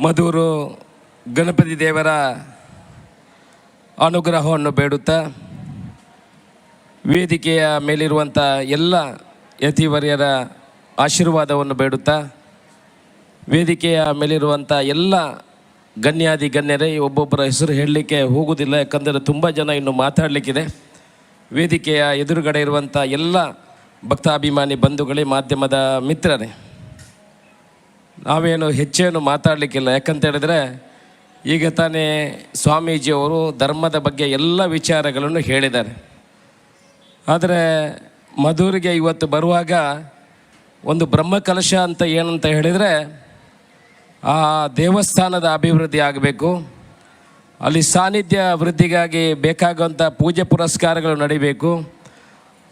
ಮಧೂರು ಗಣಪತಿ ದೇವರ ಅನುಗ್ರಹವನ್ನು ಬೇಡುತ್ತಾ ವೇದಿಕೆಯ ಮೇಲಿರುವಂಥ ಎಲ್ಲ ಯತಿವರ್ಯರ ಆಶೀರ್ವಾದವನ್ನು ಬೇಡುತ್ತಾ ವೇದಿಕೆಯ ಮೇಲಿರುವಂಥ ಎಲ್ಲ ಗಣ್ಯಾದಿ ಗಣ್ಯರೇ ಒಬ್ಬೊಬ್ಬರ ಹೆಸರು ಹೇಳಲಿಕ್ಕೆ ಹೋಗುವುದಿಲ್ಲ, ಯಾಕಂದರೆ ತುಂಬ ಜನ ಇನ್ನು ಮಾತಾಡಲಿಕ್ಕಿದೆ. ವೇದಿಕೆಯ ಎದುರುಗಡೆ ಇರುವಂಥ ಎಲ್ಲ ಭಕ್ತಾಭಿಮಾನಿ ಬಂಧುಗಳೇ, ಮಾಧ್ಯಮದ ಮಿತ್ರರೇ, ನಾವೇನು ಹೆಚ್ಚೇನು ಮಾತಾಡಲಿಕ್ಕಿಲ್ಲ. ಯಾಕಂತ ಹೇಳಿದ್ರೆ ಈಗ ತಾನೇ ಸ್ವಾಮೀಜಿಯವರು ಧರ್ಮದ ಬಗ್ಗೆ ಎಲ್ಲ ವಿಚಾರಗಳನ್ನು ಹೇಳಿದ್ದಾರೆ. ಆದರೆ ಮಧೂರಿಗೆ ಇವತ್ತು ಬರುವಾಗ ಒಂದು ಬ್ರಹ್ಮಕಲಶ ಅಂತ ಏನಂತ ಹೇಳಿದರೆ, ಆ ದೇವಸ್ಥಾನದ ಅಭಿವೃದ್ಧಿ ಆಗಬೇಕು, ಅಲ್ಲಿ ಸಾನ್ನಿಧ್ಯ ವೃದ್ಧಿಗಾಗಿ ಬೇಕಾಗುವಂಥ ಪೂಜೆ ಪುರಸ್ಕಾರಗಳು ನಡಿಬೇಕು,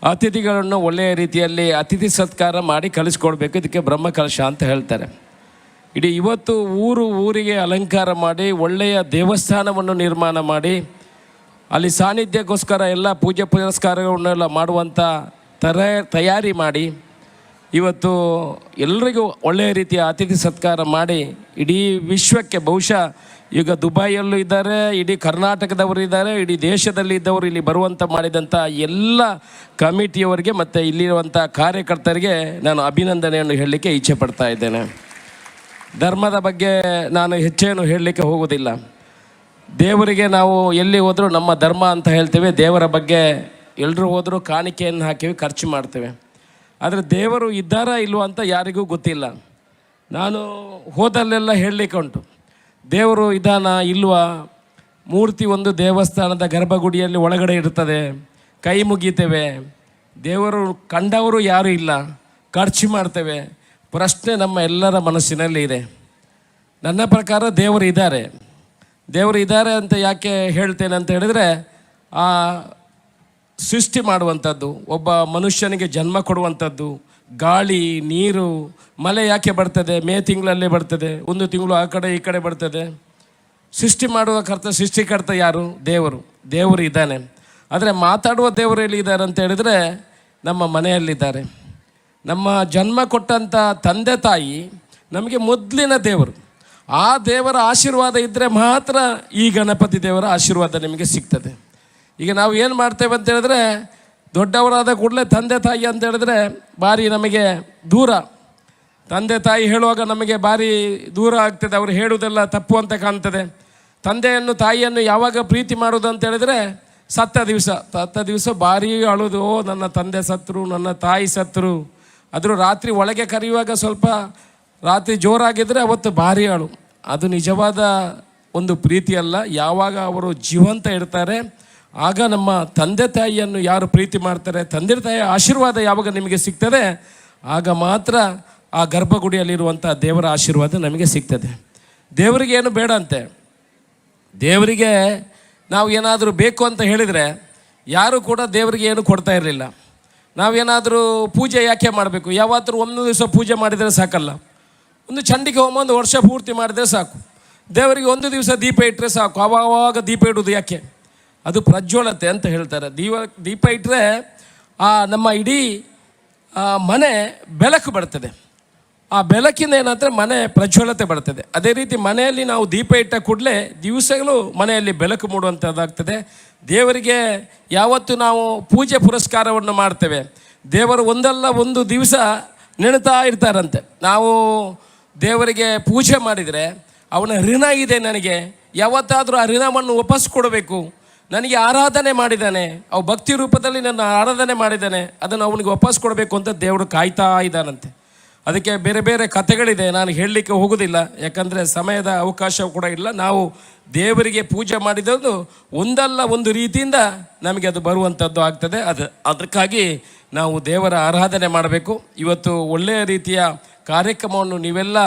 ಅತಿಥಿಗಳನ್ನು ಒಳ್ಳೆಯ ರೀತಿಯಲ್ಲಿ ಅತಿಥಿ ಸತ್ಕಾರ ಮಾಡಿ ಕಳಿಸ್ಕೊಡ್ಬೇಕು. ಇದಕ್ಕೆ ಬ್ರಹ್ಮಕಲಶ ಅಂತ ಹೇಳ್ತಾರೆ. ಇಡೀ ಇವತ್ತು ಊರಿಗೆ ಅಲಂಕಾರ ಮಾಡಿ ಒಳ್ಳೆಯ ದೇವಸ್ಥಾನವನ್ನು ನಿರ್ಮಾಣ ಮಾಡಿ ಅಲ್ಲಿ ಸಾನ್ನಿಧ್ಯಕ್ಕೋಸ್ಕರ ಎಲ್ಲ ಪೂಜೆ ಪುರಸ್ಕಾರಗಳನ್ನೆಲ್ಲ ಮಾಡುವಂಥ ತಯಾರಿ ಮಾಡಿ ಇವತ್ತು ಎಲ್ಲರಿಗೂ ಒಳ್ಳೆಯ ರೀತಿಯ ಅತಿಥಿ ಸತ್ಕಾರ ಮಾಡಿ ಇಡೀ ವಿಶ್ವಕ್ಕೆ, ಬಹುಶಃ ಈಗ ದುಬೈಯಲ್ಲೂ ಇದ್ದಾರೆ, ಇಡೀ ಕರ್ನಾಟಕದವರು ಇದ್ದಾರೆ, ಇಡೀ ದೇಶದಲ್ಲಿ ಇದ್ದವರು ಇಲ್ಲಿ ಬರುವಂಥ ಮಾಡಿದಂಥ ಎಲ್ಲ ಕಮಿಟಿಯವರಿಗೆ ಮತ್ತು ಇಲ್ಲಿರುವಂಥ ಕಾರ್ಯಕರ್ತರಿಗೆ ನಾನು ಅಭಿನಂದನೆಯನ್ನು ಹೇಳಲಿಕ್ಕೆ ಇಚ್ಛೆ ಪಡ್ತಾ ಇದ್ದೇನೆ. ಧರ್ಮದ ಬಗ್ಗೆ ನಾನು ಹೆಚ್ಚೇನು ಹೇಳಲಿಕ್ಕೆ ಹೋಗೋದಿಲ್ಲ. ದೇವರಿಗೆ ನಾವು ಎಲ್ಲಿ ಹೋದರೂ ನಮ್ಮ ಧರ್ಮ ಅಂತ ಹೇಳ್ತೇವೆ. ದೇವರ ಬಗ್ಗೆ ಎಲ್ಲರೂ ಹೋದರೂ ಕಾಣಿಕೆಯನ್ನು ಹಾಕಿವಿ, ಖರ್ಚು ಮಾಡ್ತೇವೆ. ಆದರೆ ದೇವರು ಇದ್ದಾರಾ ಇಲ್ವೋ ಅಂತ ಯಾರಿಗೂ ಗೊತ್ತಿಲ್ಲ. ನಾನು ಹೋದಲ್ಲೆಲ್ಲ ಹೇಳಲಿಕ್ಕೆ ಉಂಟು, ದೇವರು ಇದ್ದಾನ ಇಲ್ವಾ, ಮೂರ್ತಿ ಒಂದು ದೇವಸ್ಥಾನದ ಗರ್ಭಗುಡಿಯಲ್ಲಿ ಒಳಗಡೆ ಇರ್ತದೆ, ಕೈ ಮುಗಿತೇವೆ, ದೇವರು ಕಂಡವರು ಯಾರೂ ಇಲ್ಲ, ಖರ್ಚು ಮಾಡ್ತೇವೆ. ಪ್ರಶ್ನೆ ನಮ್ಮ ಎಲ್ಲರ ಮನಸ್ಸಿನಲ್ಲಿ ಇದೆ. ನನ್ನ ಪ್ರಕಾರ ದೇವರು ಇದ್ದಾರೆ ಅಂತ ಯಾಕೆ ಹೇಳ್ತೇನೆ ಅಂತ ಹೇಳಿದರೆ, ಆ ಸೃಷ್ಟಿ ಮಾಡುವಂಥದ್ದು, ಒಬ್ಬ ಮನುಷ್ಯನಿಗೆ ಜನ್ಮ ಕೊಡುವಂಥದ್ದು, ಗಾಳಿ ನೀರು ಮಳೆ ಯಾಕೆ ಬರ್ತದೆ, ಮೇ ತಿಂಗಳಲ್ಲೇ ಬರ್ತದೆ, ಒಂದು ತಿಂಗಳು ಆ ಕಡೆ ಈ ಕಡೆ ಬರ್ತದೆ. ಸೃಷ್ಟಿ ಮಾಡುವ ಸೃಷ್ಟಿಕರ್ತ ಯಾರು? ದೇವರು ಇದ್ದಾನೆ. ಆದರೆ ಮಾತಾಡುವ ದೇವರು ಎಲ್ಲಿದ್ದಾರೆ ಅಂತ ಹೇಳಿದರೆ ನಮ್ಮ ಮನೆಯಲ್ಲಿದ್ದಾರೆ. ನಮ್ಮ ಜನ್ಮ ಕೊಟ್ಟಂಥ ತಂದೆ ತಾಯಿ ನಮಗೆ ಮೊದಲಿನ ದೇವರು. ಆ ದೇವರ ಆಶೀರ್ವಾದ ಇದ್ದರೆ ಮಾತ್ರ ಈ ಗಣಪತಿ ದೇವರ ಆಶೀರ್ವಾದ ನಿಮಗೆ ಸಿಗ್ತದೆ. ಈಗ ನಾವು ಏನು ಮಾಡ್ತೇವೆ ಅಂತ ಹೇಳಿದ್ರೆ, ದೊಡ್ಡವರಾದ ಕೂಡಲೇ ತಂದೆ ತಾಯಿ ಅಂತ ಹೇಳಿದ್ರೆ ಭಾರಿ ನಮಗೆ ದೂರ. ತಂದೆ ತಾಯಿ ಹೇಳುವಾಗ ನಮಗೆ ಭಾರಿ ದೂರ ಆಗ್ತದೆ, ಅವರು ಹೇಳುವುದೆಲ್ಲ ತಪ್ಪು ಅಂತ ಕಾಣ್ತದೆ. ತಂದೆಯನ್ನು ತಾಯಿಯನ್ನು ಯಾವಾಗ ಪ್ರೀತಿ ಮಾಡೋದು ಅಂತ ಹೇಳಿದ್ರೆ ಸತ್ತ ದಿವಸ ಭಾರಿ ಅಳೋದು, ನನ್ನ ತಂದೆ ಸತ್ತರು, ನನ್ನ ತಾಯಿ ಸತ್ತರು. ಆದರೂ ರಾತ್ರಿ ಒಳಗೆ ಕರೆಯುವಾಗ ಸ್ವಲ್ಪ ರಾತ್ರಿ ಜೋರಾಗಿದ್ದರೆ ಅವತ್ತು ಭಾರಿ ಅಳು. ಅದು ನಿಜವಾದ ಒಂದು ಪ್ರೀತಿ ಅಲ್ಲ. ಯಾವಾಗ ಅವರು ಜೀವಂತ ಇರ್ತಾರೆ ಆಗ ನಮ್ಮ ತಂದೆ ತಾಯಿಯನ್ನು ಯಾರು ಪ್ರೀತಿ ಮಾಡ್ತಾರೆ, ತಂದೆ ತಾಯಿಯ ಆಶೀರ್ವಾದ ಯಾವಾಗ ನಿಮಗೆ ಸಿಗ್ತದೆ ಆಗ ಮಾತ್ರ ಆ ಗರ್ಭಗುಡಿಯಲ್ಲಿರುವಂಥ ದೇವರ ಆಶೀರ್ವಾದ ನಮಗೆ ಸಿಗ್ತದೆ. ದೇವರಿಗೆ ಏನು ಬೇಡ ಅಂತೆ. ದೇವರಿಗೆ ನಾವು ಏನಾದರೂ ಬೇಕು ಅಂತ ಹೇಳಿದರೆ ಯಾರೂ ಕೂಡ ದೇವರಿಗೆ ಏನು ಕೊಡ್ತಾ ಇರಲಿಲ್ಲ. ನಾವೇನಾದರೂ ಪೂಜೆ ಯಾಕೆ ಮಾಡಬೇಕು? ಯಾವತ್ತೂ ಒಂದು ದಿವಸ ಪೂಜೆ ಮಾಡಿದರೆ ಸಾಕಲ್ಲ. ಒಂದು ಚಂಡಿಗೆ ಹೋಮ ಒಂದು ವರ್ಷ ಪೂರ್ತಿ ಮಾಡಿದರೆ ಸಾಕು. ದೇವರಿಗೆ ಒಂದು ದಿವಸ ದೀಪ ಇಟ್ಟರೆ ಸಾಕು. ಆವಾಗ ದೀಪ ಇಡೋದು ಯಾಕೆ? ಅದು ಪ್ರಜ್ವಲತೆ ಅಂತ ಹೇಳ್ತಾರೆ. ದೀಪ ಇಟ್ಟರೆ ನಮ್ಮ ಇಡೀ ಮನೆ ಬೆಳಕು ಬರ್ತದೆ. ಆ ಬೆಳಕಿಂದ ಏನಂದರೆ ಮನೆ ಪ್ರಜ್ವಲತೆ ಬರ್ತದೆ. ಅದೇ ರೀತಿ ಮನೆಯಲ್ಲಿ ನಾವು ದೀಪ ಇಟ್ಟ ಕೂಡಲೇ ದಿವಸಗಳು ಮನೆಯಲ್ಲಿ ಬೆಳಕು ಮೂಡುವಂಥದ್ದಾಗ್ತದೆ. ದೇವರಿಗೆ ಯಾವತ್ತು ನಾವು ಪೂಜೆ ಪುರಸ್ಕಾರವನ್ನು ಮಾಡ್ತೇವೆ, ದೇವರು ಒಂದಲ್ಲ ಒಂದು ದಿವಸ ನೆನೆತಾ ಇರ್ತಾರಂತೆ. ನಾವು ದೇವರಿಗೆ ಪೂಜೆ ಮಾಡಿದರೆ ಅವನ ಋಣ ಇದೆ ನನಗೆ, ಯಾವತ್ತಾದರೂ ಆ ಋಣವನ್ನು ವಾಪಸ್ ಕೊಡಬೇಕು. ನನಗೆ ಆರಾಧನೆ ಮಾಡಿದ್ದಾನೆ, ಅವು ಭಕ್ತಿ ರೂಪದಲ್ಲಿ ನನ್ನ ಆರಾಧನೆ ಮಾಡಿದ್ದಾನೆ, ಅದನ್ನು ಅವನಿಗೆ ವಾಪಸ್ ಕೊಡಬೇಕು ಅಂತ ದೇವರು ಕಾಯ್ತಾ ಇದ್ದಾನಂತೆ. ಅದಕ್ಕೆ ಬೇರೆ ಬೇರೆ ಕಥೆಗಳಿದೆ, ನಾನು ಹೇಳಲಿಕ್ಕೆ ಹೋಗೋದಿಲ್ಲ, ಯಾಕಂದರೆ ಸಮಯದ ಅವಕಾಶ ಕೂಡ ಇಲ್ಲ. ನಾವು ದೇವರಿಗೆ ಪೂಜೆ ಮಾಡಿದ್ದು ಒಂದಲ್ಲ ಒಂದು ರೀತಿಯಿಂದ ನಮಗೆ ಅದು ಬರುವಂಥದ್ದು ಆಗ್ತದೆ. ಅದಕ್ಕಾಗಿ ನಾವು ದೇವರ ಆರಾಧನೆ ಮಾಡಬೇಕು. ಇವತ್ತು ಒಳ್ಳೆಯ ರೀತಿಯ ಕಾರ್ಯಕ್ರಮವನ್ನು ನೀವೆಲ್ಲ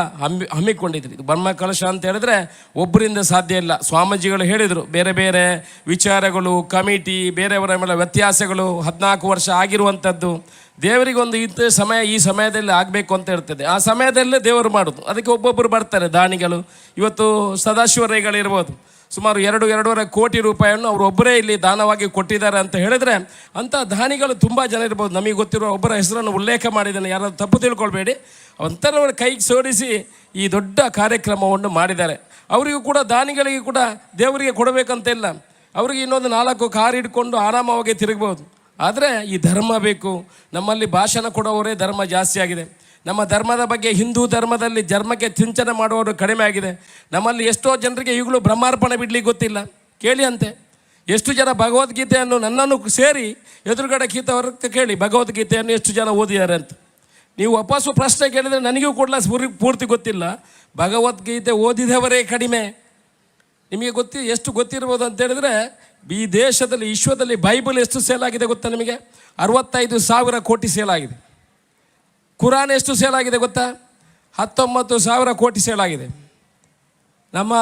ಹಮ್ಮಿಕೊಂಡಿದ್ರಿ. ಬ್ರಹ್ಮಕಲಶ ಅಂತ ಹೇಳಿದ್ರೆ ಒಬ್ಬರಿಂದ ಸಾಧ್ಯ ಇಲ್ಲ. ಸ್ವಾಮೀಜಿಗಳು ಹೇಳಿದರು, ಬೇರೆ ಬೇರೆ ವಿಚಾರಗಳು, ಕಮಿಟಿ, ಬೇರೆಯವರ ಮೇಲೆ ವ್ಯತ್ಯಾಸಗಳು, 14 ವರ್ಷ ಆಗಿರುವಂಥದ್ದು, ದೇವರಿಗೆ ಒಂದು ಇಂಥ ಸಮಯ ಈ ಸಮಯದಲ್ಲಿ ಆಗಬೇಕು ಅಂತ ಇರ್ತದೆ, ಆ ಸಮಯದಲ್ಲೇ ದೇವರು ಮಾಡೋದು. ಅದಕ್ಕೆ ಒಬ್ಬೊಬ್ಬರು ಬರ್ತಾರೆ ದಾನಿಗಳು. ಇವತ್ತು ಸದಾಶಿವರೇಗಳಿರ್ಬೋದು, ಸುಮಾರು 2-2.5 ಕೋಟಿ ರೂಪಾಯಿಯನ್ನು ಅವರು ಒಬ್ಬರೇ ಇಲ್ಲಿ ದಾನವಾಗಿ ಕೊಟ್ಟಿದ್ದಾರೆ ಅಂತ ಹೇಳಿದ್ರೆ, ಅಂಥ ದಾನಿಗಳು ತುಂಬ ಜನ ಇರ್ಬೋದು. ನಮಗೆ ಗೊತ್ತಿರುವ ಒಬ್ಬರ ಹೆಸರನ್ನು ಉಲ್ಲೇಖ ಮಾಡಿದ್ದಾನೆ, ಯಾರಾದ್ರು ತಪ್ಪು ತಿಳ್ಕೊಳ್ಬೇಡಿ. ಒಂಥರವರ ಕೈಗೆ ಸೋಡಿಸಿ ಈ ದೊಡ್ಡ ಕಾರ್ಯಕ್ರಮವನ್ನು ಮಾಡಿದ್ದಾರೆ. ಅವರಿಗೂ ಕೂಡ, ದಾನಿಗಳಿಗೆ ಕೂಡ ದೇವರಿಗೆ ಕೊಡಬೇಕಂತಿಲ್ಲ. ಅವರಿಗೆ ಇನ್ನೊಂದು 4 ಕಾರ್ ಹಿಡ್ಕೊಂಡು ಆರಾಮವಾಗಿ ತಿರುಗ್ಬೋದು. ಆದರೆ ಈ ಧರ್ಮ ಬೇಕು. ನಮ್ಮಲ್ಲಿ ಭಾಷಣ ಕೊಡೋವರೇ ಧರ್ಮ ಜಾಸ್ತಿ ಆಗಿದೆ. ನಮ್ಮ ಧರ್ಮದ ಬಗ್ಗೆ, ಹಿಂದೂ ಧರ್ಮದಲ್ಲಿ ಧರ್ಮಕ್ಕೆ ಚಿಂತನೆ ಮಾಡುವವರು ಕಡಿಮೆ ಆಗಿದೆ. ನಮ್ಮಲ್ಲಿ ಎಷ್ಟೋ ಜನರಿಗೆ ಈಗಲೂ ಬ್ರಹ್ಮಾರ್ಪಣೆ ಬಿಡ್ಲಿಕ್ಕೆ ಗೊತ್ತಿಲ್ಲ. ಕೇಳಿ ಅಂತೆ, ಎಷ್ಟು ಜನ ಭಗವದ್ಗೀತೆಯನ್ನು ನನ್ನನ್ನು ಸೇರಿ ಎದುರುಗಡೆ ಕೀತವರ್ಗ ಕೇಳಿ ಭಗವದ್ಗೀತೆಯನ್ನು ಎಷ್ಟು ಜನ ಓದಿದ್ದಾರೆ ಅಂತ. ನೀವು ವಾಪಸ್ಸು ಪ್ರಶ್ನೆ ಕೇಳಿದರೆ ನನಗೂ ಕೂಡ ಪೂರ್ತಿ ಗೊತ್ತಿಲ್ಲ. ಭಗವದ್ಗೀತೆ ಓದಿದವರೇ ಕಡಿಮೆ. ನಿಮಗೆ ಎಷ್ಟು ಗೊತ್ತಿರ್ಬೋದು ಅಂತ ಹೇಳಿದ್ರೆ, ಈ ದೇಶದಲ್ಲಿ, ವಿಶ್ವದಲ್ಲಿ ಬೈಬಲ್ ಎಷ್ಟು ಸೇಲ್ ಆಗಿದೆ ಗೊತ್ತಾ ನಿಮಗೆ? 65,000 ಕೋಟಿ ಸೇಲ್ ಆಗಿದೆ. ಕುರಾನ್ ಎಷ್ಟು ಸೇಲ್ ಆಗಿದೆ ಗೊತ್ತಾ? 19,000 ಕೋಟಿ ಸೇಲ್ ಆಗಿದೆ. ನಮ್ಮ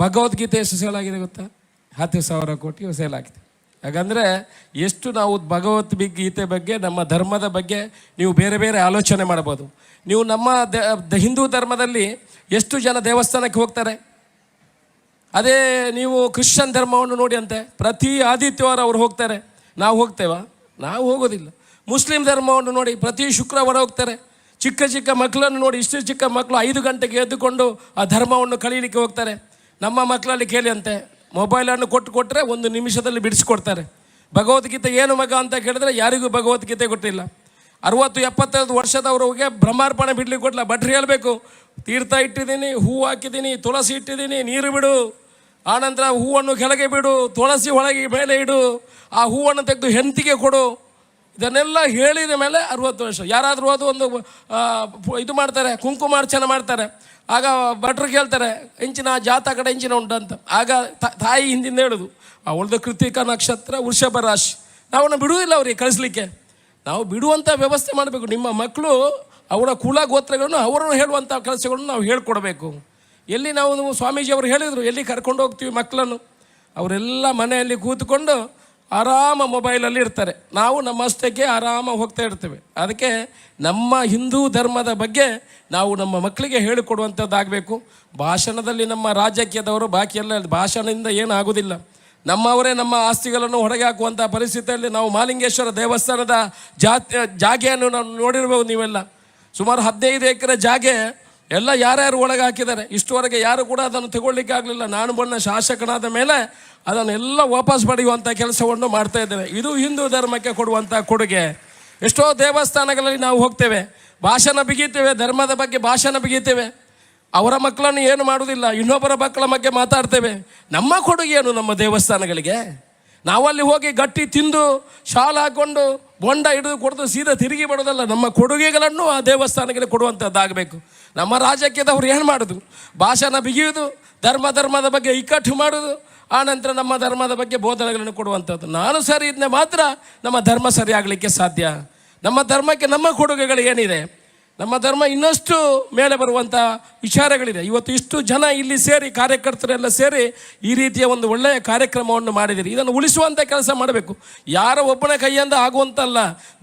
ಭಗವದ್ಗೀತೆ ಎಷ್ಟು ಸೇಲ್ ಆಗಿದೆ ಗೊತ್ತಾ? 10,000 ಕೋಟಿ ಸೇಲ್ ಆಗಿದೆ. ಹಾಗಂದರೆ ಎಷ್ಟು ನಾವು ಭಗವದ್ಗೀತೆ ಬಗ್ಗೆ, ನಮ್ಮ ಧರ್ಮದ ಬಗ್ಗೆ ನೀವು ಬೇರೆ ಬೇರೆ ಆಲೋಚನೆ ಮಾಡ್ಬೋದು. ನೀವು ನಮ್ಮ ಹಿಂದೂ ಧರ್ಮದಲ್ಲಿ ಎಷ್ಟು ಜನ ದೇವಸ್ಥಾನಕ್ಕೆ ಹೋಗ್ತಾರೆ? ಅದೇ ನೀವು ಕ್ರಿಶ್ಚಿಯನ್ ಧರ್ಮವನ್ನು ನೋಡಿ ಅಂತೆ, ಪ್ರತಿ ಆದಿತ್ಯವಾರ ಅವರು ಹೋಗ್ತಾರೆ. ನಾವು ಹೋಗ್ತೇವಾ? ನಾವು ಹೋಗೋದಿಲ್ಲ. ಮುಸ್ಲಿಂ ಧರ್ಮವನ್ನು ನೋಡಿ, ಪ್ರತಿ ಶುಕ್ರವಾರ ಹೋಗ್ತಾರೆ. ಚಿಕ್ಕ ಚಿಕ್ಕ ಮಕ್ಕಳನ್ನು ನೋಡಿ, ಇಷ್ಟು ಚಿಕ್ಕ ಮಕ್ಕಳು 5 ಗಂಟೆಗೆ ಎದ್ದುಕೊಂಡು ಆ ಧರ್ಮವನ್ನು ಕಲೀಲಿಕ್ಕೆ ಹೋಗ್ತಾರೆ. ನಮ್ಮ ಮಕ್ಕಳಲ್ಲಿ ಕೇಳಿ ಅಂತೆ, ಮೊಬೈಲನ್ನು ಕೊಟ್ಟರೆ 1 ನಿಮಿಷದಲ್ಲಿ ಬಿಡಿಸ್ಕೊಡ್ತಾರೆ. ಭಗವದ್ಗೀತೆ ಏನು ಮಗ ಅಂತ ಕೇಳಿದ್ರೆ ಯಾರಿಗೂ ಭಗವದ್ಗೀತೆ ಗೊತ್ತಿಲ್ಲ. 60-70 ವರ್ಷದವರಿಗೆ ಬ್ರಹ್ಮಾರ್ಪಣೆ ಬಿಡ್ಲಿಕ್ಕೆ ಕೊಟ್ಟಲ್ಲ. ಭಟ್ರು ಹೇಳಬೇಕು, ತೀರ್ಥ ಇಟ್ಟಿದ್ದೀನಿ, ಹೂವು ಹಾಕಿದ್ದೀನಿ, ತುಳಸಿ ಇಟ್ಟಿದ್ದೀನಿ, ನೀರು ಬಿಡು, ಆನಂತರ ಹೂವನ್ನು ಕೆಳಗೆ ಬಿಡು, ತುಳಸಿ ಒಳಗೆ ಮೇಲೆ ಇಡು, ಆ ಹೂವನ್ನು ತೆಗೆದು ಹೆಂಡತಿಗೆ ಕೊಡು. ಇದನ್ನೆಲ್ಲ ಹೇಳಿದ ಮೇಲೆ 60 ವರ್ಷ. ಯಾರಾದರೂ ಅದು ಒಂದು ಇದು ಮಾಡ್ತಾರೆ, ಕುಂಕುಮಾರ್ಚನೆ ಮಾಡ್ತಾರೆ. ಆಗ ಭಟ್ರು ಕೇಳ್ತಾರೆ, ಇಂಚಿನ ಜಾತ ಕಡೆ ಇಂಚಿನ ಉಂಟಂತ. ಆಗ ತಾಯಿ ಹಿಂದಿಂದ ಹೇಳೋದು, ಅವಳದು ಕೃತಿಕ ನಕ್ಷತ್ರ, ವೃಷಭ ರಾಶಿ. ನಾವನ್ನ ಬಿಡುವುದಿಲ್ಲ ಅವ್ರಿಗೆ ಕಳಿಸ್ಲಿಕ್ಕೆ. ನಾವು ಬಿಡುವಂಥ ವ್ಯವಸ್ಥೆ ಮಾಡಬೇಕು. ನಿಮ್ಮ ಮಕ್ಕಳು ಅವರ ಕುಲ ಗೋತ್ರಗಳನ್ನು ಅವರನ್ನು ಹೇಳುವಂಥ ಕೆಲಸಗಳನ್ನು ನಾವು ಹೇಳ್ಕೊಡ್ಬೇಕು. ಎಲ್ಲಿ ನಾವು ಸ್ವಾಮೀಜಿಯವರು ಹೇಳಿದರು, ಎಲ್ಲಿ ಕರ್ಕೊಂಡು ಹೋಗ್ತೀವಿ ಮಕ್ಕಳನ್ನು, ಅವರೆಲ್ಲ ಮನೆಯಲ್ಲಿ ಕೂತ್ಕೊಂಡು ಆರಾಮ ಮೊಬೈಲಲ್ಲಿ ಇರ್ತಾರೆ. ನಾವು ನಮ್ಮಷ್ಟಕ್ಕೆ ಆರಾಮ ಹೋಗ್ತಾ ಇರ್ತೇವೆ. ಅದಕ್ಕೆ ನಮ್ಮ ಹಿಂದೂ ಧರ್ಮದ ಬಗ್ಗೆ ನಾವು ನಮ್ಮ ಮಕ್ಕಳಿಗೆ ಹೇಳಿಕೊಡುವಂಥದ್ದಾಗಬೇಕು. ಭಾಷಣದಲ್ಲಿ ನಮ್ಮ ರಾಜಕೀಯದವರು ಬಾಕಿ ಎಲ್ಲ ಭಾಷಣದಿಂದ ಏನಾಗೋದಿಲ್ಲ. ನಮ್ಮವರೇ ನಮ್ಮ ಆಸ್ತಿಗಳನ್ನು ಹೊರಗೆ ಹಾಕುವಂಥ ಪರಿಸ್ಥಿತಿಯಲ್ಲಿ ನಾವು ಮಹಾಲಿಂಗೇಶ್ವರ ದೇವಸ್ಥಾನದ ಜಾಗೆಯನ್ನು ನಾವು ನೋಡಿರ್ಬೋದು. ನೀವೆಲ್ಲ ಸುಮಾರು 15 ಎಕರೆ ಜಾಗೆ ಎಲ್ಲ ಯಾರ್ಯಾರು ಒಳಗೆ ಹಾಕಿದ್ದಾರೆ. ಇಷ್ಟುವರೆಗೆ ಯಾರು ಕೂಡ ಅದನ್ನು ತಗೊಳ್ಳಿಕ್ಕೆ ಆಗಲಿಲ್ಲ. ನಾನು ಬಣ್ಣ ಶಾಸಕನಾದ ಮೇಲೆ ಅದನ್ನೆಲ್ಲ ವಾಪಸ್ ಪಡೆಯುವಂಥ ಕೆಲಸವನ್ನು ಮಾಡ್ತಾ ಇದ್ದೇವೆ. ಇದು ಹಿಂದೂ ಧರ್ಮಕ್ಕೆ ಕೊಡುವಂಥ ಕೊಡುಗೆ. ಎಷ್ಟೋ ದೇವಸ್ಥಾನಗಳಲ್ಲಿ ನಾವು ಹೋಗ್ತೇವೆ, ಭಾಷಣ ಬಿಗಿತೇವೆ, ಧರ್ಮದ ಬಗ್ಗೆ ಭಾಷಣ ಬಿಗಿತೇವೆ. ಅವರ ಮಕ್ಕಳನ್ನು ಏನು ಮಾಡುವುದಿಲ್ಲ, ಇನ್ನೊಬ್ಬರ ಮಕ್ಕಳ ಬಗ್ಗೆ ಮಾತಾಡ್ತೇವೆ. ನಮ್ಮ ಕೊಡುಗೆ ಏನು ನಮ್ಮ ದೇವಸ್ಥಾನಗಳಿಗೆ? ನಾವಲ್ಲಿ ಹೋಗಿ ಗಟ್ಟಿ ತಿಂದು ಶಾಲ್ ಹಾಕ್ಕೊಂಡು ಬೊಂಡ ಹಿಡಿದು ಕೊಡ್ದು ಸೀದಾ ತಿರುಗಿ ಬರೋದಲ್ಲ. ನಮ್ಮ ಕೊಡುಗೆಗಳನ್ನು ಆ ದೇವಸ್ಥಾನಗಳಿಗೆ ಕೊಡುವಂಥದ್ದಾಗಬೇಕು. ನಮ್ಮ ರಾಜಕೀಯದವ್ರು ಏನು ಮಾಡೋದು? ಭಾಷಣ ಬಿಗಿಯುವುದು, ಧರ್ಮದ ಬಗ್ಗೆ ಇಕ್ಕಟ್ಟು ಮಾಡೋದು, ಆನಂತರ ನಮ್ಮ ಧರ್ಮದ ಬಗ್ಗೆ ಬೋಧನೆಗಳನ್ನು ಕೊಡುವಂಥದ್ದು. ನಾನು ಸರಿ ಇದ್ದರೆ ಮಾತ್ರ ನಮ್ಮ ಧರ್ಮ ಸರಿ ಆಗಲಿಕ್ಕೆ ಸಾಧ್ಯ. ನಮ್ಮ ಧರ್ಮಕ್ಕೆ ನಮ್ಮ ಕೊಡುಗೆಗಳು ಏನಿದೆ? ನಮ್ಮ ಧರ್ಮ ಇನ್ನಷ್ಟು ಮೇಲೆ ಬರುವಂಥ ವಿಚಾರಗಳಿದೆ. ಇವತ್ತು ಇಷ್ಟು ಜನ ಇಲ್ಲಿ ಸೇರಿ, ಕಾರ್ಯಕರ್ತರೆಲ್ಲ ಸೇರಿ ಈ ರೀತಿಯ ಒಂದು ಒಳ್ಳೆಯ ಕಾರ್ಯಕ್ರಮವನ್ನು ಮಾಡಿದ್ದೀರಿ. ಇದನ್ನು ಉಳಿಸುವಂಥ ಕೆಲಸ ಮಾಡಬೇಕು. ಯಾರೋ ಒಬ್ಬನ ಕೈಯಿಂದ ಆಗುವಂತಲ್ಲ.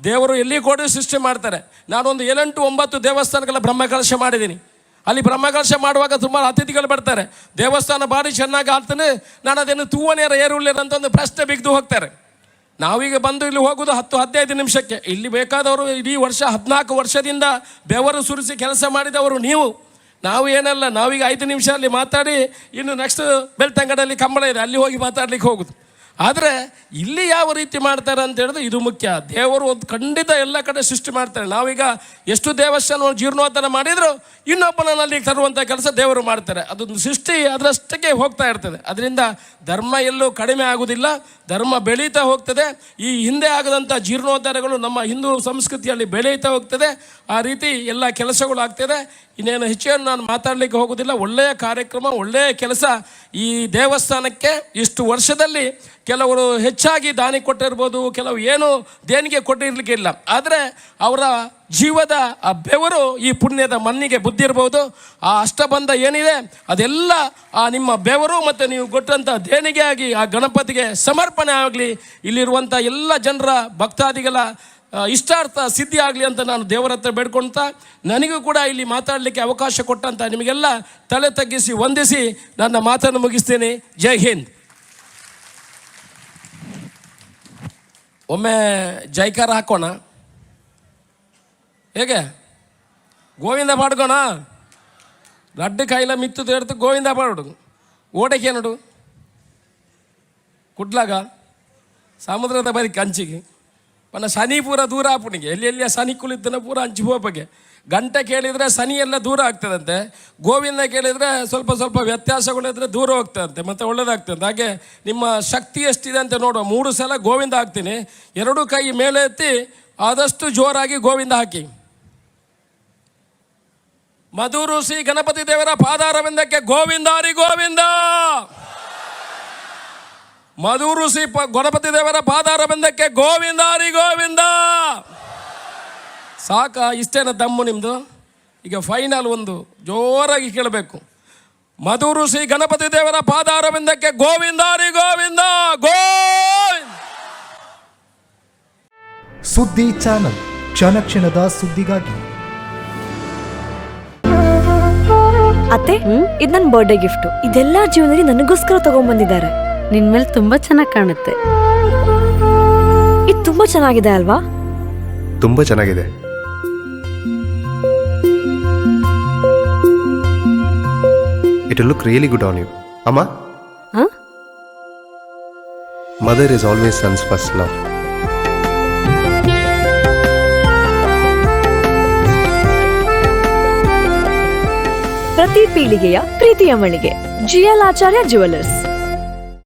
ದೇವರು ಎಲ್ಲಿ ಕೂಡ ಸೃಷ್ಟಿ ಮಾಡ್ತಾರೆ. ನಾನೊಂದು 8-9 ದೇವಸ್ಥಾನಗಳ ಬ್ರಹ್ಮಕಲಶ ಮಾಡಿದ್ದೀನಿ. ಅಲ್ಲಿ ಬ್ರಹ್ಮಕಲಶ ಮಾಡುವಾಗ ಸುಮಾರು ಅತಿಥಿಗಳು ಬರ್ತಾರೆ. ದೇವಸ್ಥಾನ ಭಾರಿ ಚೆನ್ನಾಗಿ ಆಗ್ತಾನೆ, ನಾನು ಅದನ್ನು ತೂವನೇರ ಏರುಳ್ಳೇರ ಅಂತ ಒಂದು ಪ್ರಶ್ನೆ ಬಿಗಿದು ಹೋಗ್ತಾರೆ. ನಾವೀಗ ಬಂದು ಇಲ್ಲಿ ಹೋಗೋದು 10-15 ನಿಮಿಷಕ್ಕೆ. ಇಲ್ಲಿ ಬೇಕಾದವರು ಇಡೀ ವರ್ಷ 14 ವರ್ಷದಿಂದ ಬೆವರು ಸುರಿಸಿ ಕೆಲಸ ಮಾಡಿದವರು ನೀವು. ನಾವು ಏನಲ್ಲ, ನಾವೀಗ 5 ನಿಮಿಷ ಅಲ್ಲಿ ಮಾತಾಡಿ ಇನ್ನು ನೆಕ್ಸ್ಟ್ ಬೆಳ್ತಂಗಡಲ್ಲಿ ಕಂಬಳ ಇದೆ, ಅಲ್ಲಿ ಹೋಗಿ ಮಾತಾಡ್ಲಿಕ್ಕೆ ಹೋಗುದು. ಆದರೆ ಇಲ್ಲಿ ಯಾವ ರೀತಿ ಮಾಡ್ತಾರೆ ಅಂತ ಹೇಳಿದ್ರೆ ಇದು ಮುಖ್ಯ. ದೇವರು ಒಂದು ಖಂಡಿತ ಎಲ್ಲ ಕಡೆ ಸೃಷ್ಟಿ ಮಾಡ್ತಾರೆ. ನಾವೀಗ ಎಷ್ಟು ದೇವಸ್ಥಾನ ಜೀರ್ಣೋದ್ಧಾರ ಮಾಡಿದರೂ ಇನ್ನೊಬ್ಬನಲ್ಲಿ ತರುವಂಥ ಕೆಲಸ ದೇವರು ಮಾಡ್ತಾರೆ. ಅದೊಂದು ಸೃಷ್ಟಿ ಅದರಷ್ಟಕ್ಕೆ ಹೋಗ್ತಾ ಇರ್ತದೆ. ಅದರಿಂದ ಧರ್ಮ ಎಲ್ಲೂ ಕಡಿಮೆ ಆಗುವುದಿಲ್ಲ, ಧರ್ಮ ಬೆಳೀತಾ ಹೋಗ್ತದೆ. ಈ ಹಿಂದೆ ಆಗದಂಥ ಜೀರ್ಣೋದ್ಧಾರಗಳು ನಮ್ಮ ಹಿಂದೂ ಸಂಸ್ಕೃತಿಯಲ್ಲಿ ಬೆಳೀತಾ ಹೋಗ್ತದೆ. ಆ ರೀತಿ ಎಲ್ಲ ಕೆಲಸಗಳು ಆಗ್ತದೆ. ಇನ್ನೇನು ಹೆಚ್ಚೇನು ನಾನು ಮಾತಾಡಲಿಕ್ಕೆ ಹೋಗೋದಿಲ್ಲ. ಒಳ್ಳೆಯ ಕಾರ್ಯಕ್ರಮ, ಒಳ್ಳೆಯ ಕೆಲಸ. ಈ ದೇವಸ್ಥಾನಕ್ಕೆ ಇಷ್ಟು ವರ್ಷದಲ್ಲಿ ಕೆಲವರು ಹೆಚ್ಚಾಗಿ ದಾನಿ ಕೊಟ್ಟಿರ್ಬೋದು, ಕೆಲವು ಏನು ದೇಣಿಗೆ ಕೊಟ್ಟಿರಲಿಕ್ಕಿಲ್ಲ. ಆದರೆ ಅವರ ಜೀವದ ಆ ಬೆವರು ಈ ಪುಣ್ಯದ ಮಣ್ಣಿಗೆ ಬುದ್ಧಿರ್ಬೋದು. ಆ ಅಷ್ಟಬಂಧ ಏನಿದೆ ಅದೆಲ್ಲ ಆ ನಿಮ್ಮ ಬೆವರು ಮತ್ತು ನೀವು ಕೊಟ್ಟಂಥ ದೇಣಿಗೆ ಆಗಿ ಆ ಗಣಪತಿಗೆ ಸಮರ್ಪಣೆ ಆಗಲಿ. ಇಲ್ಲಿರುವಂಥ ಎಲ್ಲ ಜನರ ಭಕ್ತಾದಿಗಳ ಇಷ್ಟಾರ್ಥ ಸಿದ್ಧಿ ಆಗಲಿ ಅಂತ ನಾನು ದೇವರ ಹತ್ರ ಬೇಡ್ಕೊಳ್ತಾ, ನನಗೂ ಕೂಡ ಇಲ್ಲಿ ಮಾತಾಡಲಿಕ್ಕೆ ಅವಕಾಶ ಕೊಟ್ಟಂತ ನಿಮಗೆಲ್ಲ ತಲೆ ತಗ್ಗಿಸಿ ವಂದಿಸಿ ನನ್ನ ಮಾತನ್ನು ಮುಗಿಸ್ತೇನೆ. ಜೈ ಹಿಂದ್. ಒಮ್ಮೆ ಜೈಕಾರ ಹಾಕೋಣ, ಹೇಗೆ? ಗೋವಿಂದ ಪಾಡ್ಕೋಣ. ಲಡ್ಡು ಕೈಲ ಮಿತ್ತು ತೇಡ್ತು ಗೋವಿಂದ ಪಾಡು. ಓಡಕ್ಕೆ ನೋಡು ಕುಡ್ಲಾಗ ಸಮುದ್ರದ ಬರೀ ಕಂಚಿಗೆ ಪನ್ನ ಶನಿ ಪೂರ ದೂರ ಆಪುಣಿಗೆ, ಎಲ್ಲಿ ಶನಿ ಕುಳಿತನ ಪೂರ ಹಂಚಿ ಹೋಪಗೆ. ಗಂಟೆ ಕೇಳಿದರೆ ಶನಿ ಎಲ್ಲ ದೂರ ಆಗ್ತದಂತೆ, ಗೋವಿಂದ ಕೇಳಿದರೆ ಸ್ವಲ್ಪ ಸ್ವಲ್ಪ ವ್ಯತ್ಯಾಸಗಳಿದ್ರೆ ದೂರ ಹೋಗ್ತದಂತೆ, ಮತ್ತು ಒಳ್ಳೇದಾಗ್ತದೆ. ಹಾಗೆ ನಿಮ್ಮ ಶಕ್ತಿ ಎಷ್ಟಿದೆ ಅಂತ ನೋಡುವ. 3 ಸಲ ಗೋವಿಂದ ಹಾಕ್ತೀನಿ. 2 ಕೈ ಮೇಲೆ ಎತ್ತಿ ಆದಷ್ಟು ಜೋರಾಗಿ ಗೋವಿಂದ ಹಾಕಿ. ಮಧುರು ಶ್ರೀ ಗಣಪತಿ ದೇವರ ಪಾದಾರವಿಂದಕ್ಕೆ ಗೋವಿಂದಾರಿ ಗೋವಿಂದ. ಮಧುರು ಶ್ರೀ ಗಣಪತಿ ದೇವರ ಪಾದಾರವಿಂದಕ್ಕೆ ಗೋವಿಂದಾರಿ ಗೋವಿಂದ. ಸಾಕ? ಇಷ್ಟೇನ ದಮ್ಮು ನಿಮ್ಮದು? ಈಗ ಫೈನಲ್ ಒಂದು ಜೋರಾಗಿ ಕೇಳಬೇಕು. ಮಧುರು ಶ್ರೀ ಗಣಪತಿ ದೇವರ ಪಾದಾರವಿಂದಕ್ಕೆ ಗೋವಿಂದಾರಿ ಗೋವಿಂದ ಗೋವಿಂದ. ಸುದ್ದಿ ಚಾನಲ್, ಕ್ಷಣ ಕ್ಷಣದ ಸುದ್ದಿಗಾಗಿ. ಅತ್ತೆ, ಇದು ನನ್ನ ಬರ್ಡೇ ಗಿಫ್ಟು. ಇದೆಲ್ಲ ಜೀವನದಲ್ಲಿ ನನಗೋಸ್ಕರ ತಗೊಂಡ್ಬಂದಿದ್ದಾರೆ. ನಿನ್ ಮೇಲೆ ತುಂಬಾ ಚೆನ್ನಾಗಿ ಕಾಣುತ್ತೆ. ಇದು ತುಂಬಾ ಚೆನ್ನಾಗಿದೆ ಅಲ್ವಾ? ತುಂಬಾ ಚೆನ್ನಾಗಿದೆ. It will look really good on you. Amma? Huh? Mother is always son's first love. ಪ್ರತಿ ಪೀಳಿಗೆಯ ಪ್ರೀತಿಯ ಮಳಿಗೆ GL ಆಚಾರ್ಯ ಜುವೆಲ್ಲರ್ಸ್.